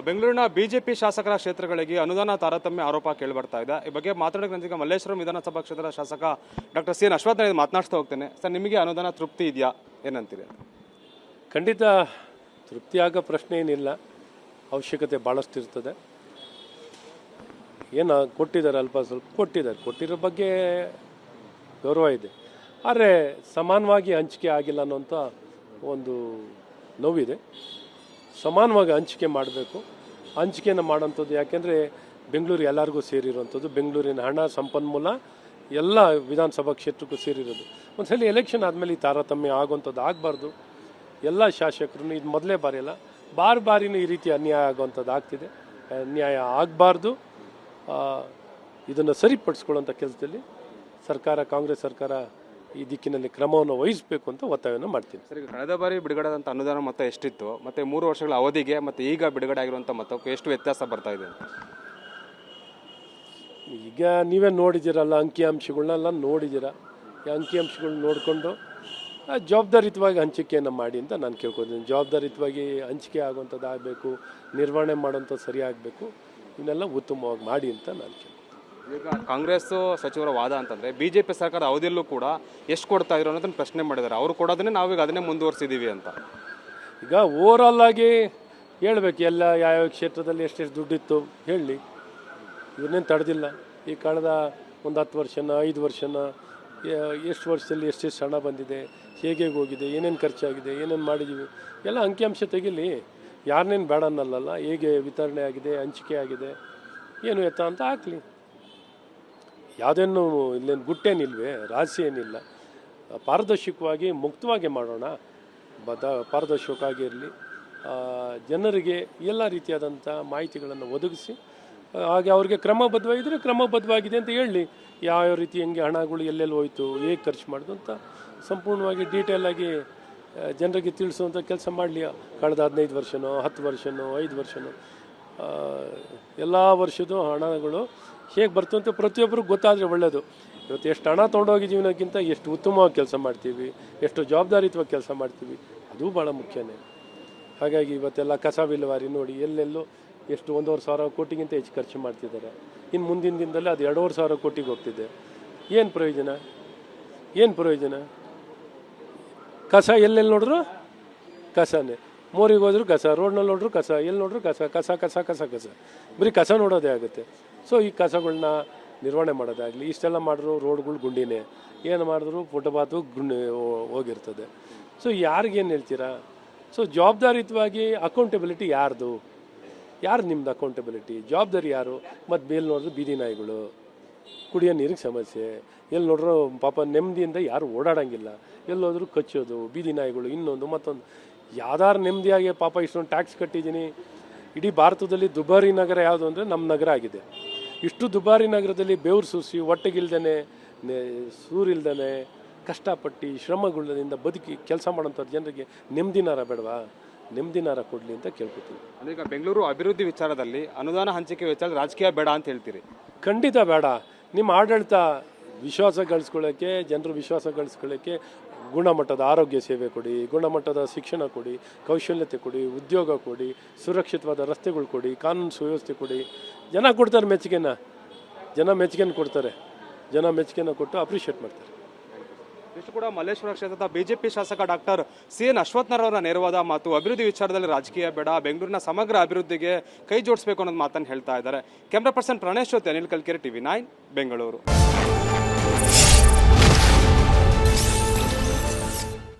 ಬೆಂಗಳೂರಿನ ಬಿಜೆಪಿ ಶಾಸಕರ ಕ್ಷೇತ್ರಗಳಿಗೆ ಅನುದಾನ ತಾರತಮ್ಯ ಆರೋಪ ಕೇಳಿಬರ್ತಾ ಇದೆ. ಈ ಬಗ್ಗೆ ಮಾತಾಡೋಕೆ ನನಗೆ ಮಲ್ಲೇಶ್ವರಂ ವಿಧಾನಸಭಾ ಕ್ಷೇತ್ರದ ಶಾಸಕ ಡಾಕ್ಟರ್ ಸಿ ಎನ್ ಅಶ್ವಥ್ ಮಾತನಾಡ್ತಾ ಹೋಗ್ತೇನೆ. ಸರ್, ನಿಮಗೆ ಅನುದಾನ ತೃಪ್ತಿ ಇದೆಯಾ, ಏನಂತೀರಿ? ಖಂಡಿತ ತೃಪ್ತಿ ಆಗೋ ಪ್ರಶ್ನೆ ಏನಿಲ್ಲ. ಅವಶ್ಯಕತೆ ಭಾಳಷ್ಟು ಇರ್ತದೆ. ಏನು ಕೊಟ್ಟಿದ್ದಾರೆ, ಅಲ್ಪ ಸ್ವಲ್ಪ ಕೊಟ್ಟಿದ್ದಾರೆ. ಕೊಟ್ಟಿರೋ ಬಗ್ಗೆ ಗೌರವ ಇದೆ. ಆದರೆ ಸಮಾನವಾಗಿ ಹಂಚಿಕೆ ಆಗಿಲ್ಲ ಅನ್ನೋಂಥ ಒಂದು ನೋವಿದೆ. ಸಮಾನವಾಗಿ ಹಂಚಿಕೆ ಮಾಡಬೇಕು. ಹಂಚಿಕೆಯನ್ನು ಮಾಡೋಂಥದ್ದು ಯಾಕೆಂದರೆ ಬೆಂಗಳೂರು ಎಲ್ಲರಿಗೂ ಸೇರಿರೋಂಥದ್ದು. ಬೆಂಗಳೂರಿನ ಹಣ ಸಂಪನ್ಮೂಲ ಎಲ್ಲ ವಿಧಾನಸಭಾ ಕ್ಷೇತ್ರಕ್ಕೂ ಸೇರಿರೋದು. ಒಂದ್ಸಲ ಎಲೆಕ್ಷನ್ ಆದಮೇಲೆ ಈ ತಾರತಮ್ಯ ಆಗುವಂಥದ್ದು ಆಗಬಾರ್ದು. ಎಲ್ಲ ಶಾಸಕರು ಇದು ಮೊದಲೇ ಬಾರಿ ಅಲ್ಲ, ಬಾರಿನೂ ಈ ರೀತಿ ಅನ್ಯಾಯ ಆಗುವಂಥದ್ದು ಆಗ್ತಿದೆ. ಅನ್ಯಾಯ ಆಗಬಾರ್ದು. ಇದನ್ನು ಸರಿಪಡಿಸ್ಕೊಳ್ಳೋಂಥ ಕೆಲಸದಲ್ಲಿ ಸರ್ಕಾರ, ಕಾಂಗ್ರೆಸ್ ಸರ್ಕಾರ ಈ ದಿಕ್ಕಿನಲ್ಲಿ ಕ್ರಮವನ್ನು ವಹಿಸಬೇಕು ಅಂತ ಒತ್ತಾಯವನ್ನು ಮಾಡ್ತೀನಿ. ಸರಿ, ಕಳೆದ ಬಾರಿ ಬಿಡುಗಡೆಯಾದಂಥ ಅನುದಾನ ಮೊತ್ತ ಎಷ್ಟಿತ್ತು, ಮತ್ತು 3 ವರ್ಷಗಳ ಅವಧಿಗೆ ಮತ್ತು ಈಗ ಬಿಡುಗಡೆ ಆಗಿರುವಂಥ ಮೊತ್ತಕ್ಕೆ ಎಷ್ಟು ವ್ಯತ್ಯಾಸ ಬರ್ತಾ ಇದೆ? ಈಗ ನೀವೇ ನೋಡಿದ್ದೀರಲ್ಲ, ಅಂಕಿಅಂಶಗಳನ್ನೆಲ್ಲ ನೋಡಿದ್ದೀರ. ಈ ಅಂಕಿಅಂಶಗಳನ್ನ ನೋಡಿಕೊಂಡು ಜವಾಬ್ದಾರಿಯುತವಾಗಿ ಹಂಚಿಕೆಯನ್ನು ಮಾಡಿ ಅಂತ ನಾನು ಕೇಳ್ಕೊತೀನಿ. ಜವಾಬ್ದಾರಿಯುತವಾಗಿ ಹಂಚಿಕೆ ಆಗುವಂಥದ್ದು ಆಗಬೇಕು, ನಿರ್ವಹಣೆ ಮಾಡೋಂಥದ್ದು ಸರಿ ಆಗಬೇಕು. ಇವನ್ನೆಲ್ಲ ಉತ್ತಮವಾಗಿ ಮಾಡಿ ಅಂತ ನಾನು ಕೇಳ್ತೀನಿ. ಈಗ ಕಾಂಗ್ರೆಸ್ ಸಚಿವರ ವಾದ ಅಂತಂದರೆ ಬಿಜೆಪಿ ಸರ್ಕಾರ ಅವಧಿಯಲ್ಲೂ ಕೂಡ ಎಷ್ಟು ಕೊಡ್ತಾ ಇದ್ರು ಅನ್ನೋದನ್ನು ಪ್ರಶ್ನೆ ಮಾಡಿದ್ದಾರೆ. ಅವರು ಕೊಡೋದನ್ನೇ ನಾವೀಗ ಅದನ್ನೇ ಮುಂದುವರಿಸಿದ್ದೀವಿ ಅಂತ. ಈಗ ಓವರಾಲ್ ಆಗಿ ಹೇಳ್ಬೇಕು, ಎಲ್ಲ ಯಾವ್ಯಾವ ಕ್ಷೇತ್ರದಲ್ಲಿ ಎಷ್ಟೆಷ್ಟು ದುಡ್ಡಿತ್ತು ಹೇಳಿ. ಇವನ್ನೇನು ತಡೆದಿಲ್ಲ. ಈ ಕಳೆದ ಒಂದು 10 ವರ್ಷನ 5 ವರ್ಷನ ಎಷ್ಟು ವರ್ಷದಲ್ಲಿ ಎಷ್ಟೆಷ್ಟು ಹಣ ಬಂದಿದೆ, ಹೇಗೆ ಹೋಗಿದೆ, ಏನೇನು ಖರ್ಚಾಗಿದೆ, ಏನೇನು ಮಾಡಿದ್ದೀವಿ ಎಲ್ಲ ಅಂಕಿಅಂಶ ತೆಗಿಲಿ. ಯಾರನ್ನೇನು ಬೇಡ ಅನ್ನಲ್ಲ. ಹೇಗೆ ವಿತರಣೆ ಆಗಿದೆ, ಹಂಚಿಕೆ ಆಗಿದೆ, ಏನು ಎತ್ತ ಅಂತ ಹಾಕಲಿ. ಯಾವುದೇನು ಇಲ್ಲೇನು ಗುಟ್ಟೇನಿಲ್ವೇ, ರಹಸ್ಯ ಏನಿಲ್ಲ. ಪಾರದರ್ಶಕವಾಗಿ ಮುಕ್ತವಾಗಿ ಮಾಡೋಣ. ಪಾರದರ್ಶಕವಾಗಿ ಇರಲಿ. ಜನರಿಗೆ ಎಲ್ಲ ರೀತಿಯಾದಂಥ ಮಾಹಿತಿಗಳನ್ನು ಒದಗಿಸಿ, ಹಾಗೆ ಅವ್ರಿಗೆ ಕ್ರಮಬದ್ಧವಾಗಿದ್ದರೆ ಕ್ರಮಬದ್ಧವಾಗಿದೆ ಅಂತ ಹೇಳಲಿ. ಯಾವ ರೀತಿ ಹೆಂಗೆ ಹಣಗಳು ಎಲ್ಲೆಲ್ಲಿ ಹೋಯ್ತು, ಹೇಗೆ ಖರ್ಚು ಮಾಡೋದು ಅಂತ ಸಂಪೂರ್ಣವಾಗಿ ಡೀಟೇಲಾಗಿ ಜನರಿಗೆ ತಿಳಿಸುವಂಥ ಕೆಲಸ ಮಾಡಲಿ. ಕಳೆದ 15 ವರ್ಷನೋ 10 ವರ್ಷನೋ 5 ವರ್ಷನೋ ಎಲ್ಲ ವರ್ಷದ ಹಣಗಳು ಹೇಗೆ ಬರ್ತು ಅಂತ ಪ್ರತಿಯೊಬ್ಬರು ಗೊತ್ತಾದರೆ ಒಳ್ಳೆಯದು. ಇವತ್ತು ಎಷ್ಟು ಹಣ ತೊಗೊಂಡೋಗಿದ್ದೀವಿ ಅನ್ನೋಕ್ಕಿಂತ ಎಷ್ಟು ಉತ್ತಮವಾಗಿ ಕೆಲಸ ಮಾಡ್ತೀವಿ, ಎಷ್ಟು ಜವಾಬ್ದಾರಿಯುತವಾಗಿ ಕೆಲಸ ಮಾಡ್ತೀವಿ, ಅದು ಭಾಳ ಮುಖ್ಯನೇ. ಹಾಗಾಗಿ ಇವತ್ತೆಲ್ಲ ಕಸ ವಿಲೇವಾರಿ ನೋಡಿ, ಎಲ್ಲೆಲ್ಲೋ ಎಷ್ಟು 1,500 ಕೋಟಿಗಿಂತ ಹೆಚ್ಚು ಖರ್ಚು ಮಾಡ್ತಿದ್ದಾರೆ. ಇನ್ನು ಮುಂದಿನ ದಿನದಲ್ಲಿ ಅದು 2,500 ಕೋಟಿಗೆ ಹೋಗ್ತಿದೆ. ಏನು ಪ್ರಯೋಜನ? ಏನು ಪ್ರಯೋಜನ? ಕಸ ಎಲ್ಲೆಲ್ಲಿ ನೋಡ್ರು ಕಸನೇ. ಮೋರಿಗೆ ಹೋದ್ರು ಕಸ, ರೋಡ್ನಲ್ಲಿ ನೋಡ್ರು ಕಸ, ಎಲ್ಲಿ ನೋಡ್ರು ಕಸ ಕಸ ಕಸ ಕಸ ಕಸ ಬರೀ ಕಸ ನೋಡೋದೇ ಆಗುತ್ತೆ. ಸೊ ಈ ಕಸಗಳನ್ನ ನಿರ್ವಹಣೆ ಮಾಡೋದಾಗಲಿ, ಇಷ್ಟೆಲ್ಲ ಮಾಡಿದ್ರು ರೋಡ್ಗಳು ಗುಂಡಿನೇ, ಏನು ಮಾಡಿದ್ರು ಫುಟ್ಪಾತು ಗುಂಡಿ ಹೋಗಿರ್ತದೆ. ಸೊ ಯಾರಿಗೇನು ಹೇಳ್ತೀರಾ? ಸೊ ಜವಾಬ್ದಾರಿಯುತವಾಗಿ ಅಕೌಂಟಬಿಲಿಟಿ ಯಾರ್ದು? ಯಾರು ನಿಮ್ದು ಅಕೌಂಟಬಿಲಿಟಿ? ಜವಾಬ್ದಾರಿ ಯಾರು? ಮತ್ತು ಬೇಲ್ ನೋಡಿದ್ರೆ ಬೀದಿ ನಾಯಿಗಳು, ಕುಡಿಯೋ ನೀರಿಗೆ ಸಮಸ್ಯೆ, ಎಲ್ಲಿ ನೋಡ್ರು ಪಾಪ ನೆಮ್ಮದಿಯಿಂದ ಯಾರು ಓಡಾಡೋಂಗಿಲ್ಲ, ಎಲ್ಲೋದ್ರೂ ಕಚ್ಚೋದು, ಬೀದಿ ನಾಯಿಗಳು, ಇನ್ನೊಂದು ಮತ್ತೊಂದು. ಯಾವ್ದಾರು ನೆಮ್ಮದಿಯಾಗಿ ಪಾಪ ಇಷ್ಟೊಂದು ಟ್ಯಾಕ್ಸ್ ಕಟ್ಟಿದ್ದೀನಿ. ಇಡೀ ಭಾರತದಲ್ಲಿ ದುಬಾರಿ ನಗರ ಯಾವುದು ಅಂದರೆ ನಮ್ಮ ನಗರ ಆಗಿದೆ. ಇಷ್ಟು ದುಬಾರಿ ನಗರದಲ್ಲಿ ಬೆವರು ಸೂಸಿ, ಹೊಟ್ಟೆಗಿಲ್ದೇ, ಸೂರಿಲ್ದೇ, ಕಷ್ಟಪಟ್ಟು ಶ್ರಮಗಳಿಂದ ಬದುಕಿ ಕೆಲಸ ಮಾಡೋಂಥ ಜನರಿಗೆ ನೆಮ್ಮದಿನಾರ ಬೇಡವಾ? ನೆಮ್ಮದಿನಾರ ಕೊಡಲಿ ಅಂತ ಕೇಳ್ಕೊತೀನಿ. ಈಗ ಬೆಂಗಳೂರು ಅಭಿವೃದ್ಧಿ ವಿಚಾರದಲ್ಲಿ ಅನುದಾನ ಹಂಚಿಕೆ ವಿಚಾರ ರಾಜಕೀಯ ಬೇಡ ಅಂತ ಹೇಳ್ತೀರಿ? ಖಂಡಿತ ಬೇಡ. ನಿಮ್ಮ ಆಡಳಿತ ವಿಶ್ವಾಸ ಗಳಿಸ್ಕೊಳ್ಳೋಕ್ಕೆ, ಜನರು ವಿಶ್ವಾಸ ಗಳಿಸ್ಕೊಳ್ಳೋಕ್ಕೆ ಗುಣಮಟ್ಟದ ಆರೋಗ್ಯ ಸೇವೆ ಕೊಡಿ, ಗುಣಮಟ್ಟದ ಶಿಕ್ಷಣ ಕೊಡಿ, ಕೌಶಲ್ಯತೆ ಕೊಡಿ, ಉದ್ಯೋಗ ಕೊಡಿ, ಸುರಕ್ಷಿತವಾದ ರಸ್ತೆಗಳು ಕೊಡಿ, ಕಾನೂನು ಸುವ್ಯವಸ್ಥೆ ಕೊಡಿ. ಜನ ಕೊಡ್ತಾರೆ ಮೆಚ್ಚುಗೆನ. ಜನ ಮೆಚ್ಚುಗೆನ ಕೊಡ್ತಾರೆ. ಜನ ಮೆಚ್ಚುಗೆನ ಕೊಟ್ಟು ಅಪ್ರಿಷಿಯೇಟ್ ಮಾಡ್ತಾರೆ. ಇಷ್ಟು ಕೂಡ ಮಲ್ಲೇಶ್ವರ ಕ್ಷೇತ್ರದ ಬಿಜೆಪಿ ಶಾಸಕ ಡಾಕ್ಟರ್ ಸಿ ಎನ್ ಅಶ್ವಥ್ನವರ ನೇರವಾದ ಮಾತು. ಅಭಿವೃದ್ಧಿ ವಿಚಾರದಲ್ಲಿ ರಾಜಕೀಯ ಬೇಡ, ಬೆಂಗಳೂರಿನ ಸಮಗ್ರ ಅಭಿವೃದ್ಧಿಗೆ ಕೈ ಜೋಡಿಸಬೇಕು ಅನ್ನೋದು ಮಾತನ್ನು ಹೇಳ್ತಾ ಇದ್ದಾರೆ. ಕ್ಯಾಮ್ರಾ ಪರ್ಸನ್ ಪ್ರಣೇಶ್ ಜೊತೆ ಅನಿಲ್ ಕಲ್ಕೆರೆ, TV9 ಬೆಂಗಳೂರು.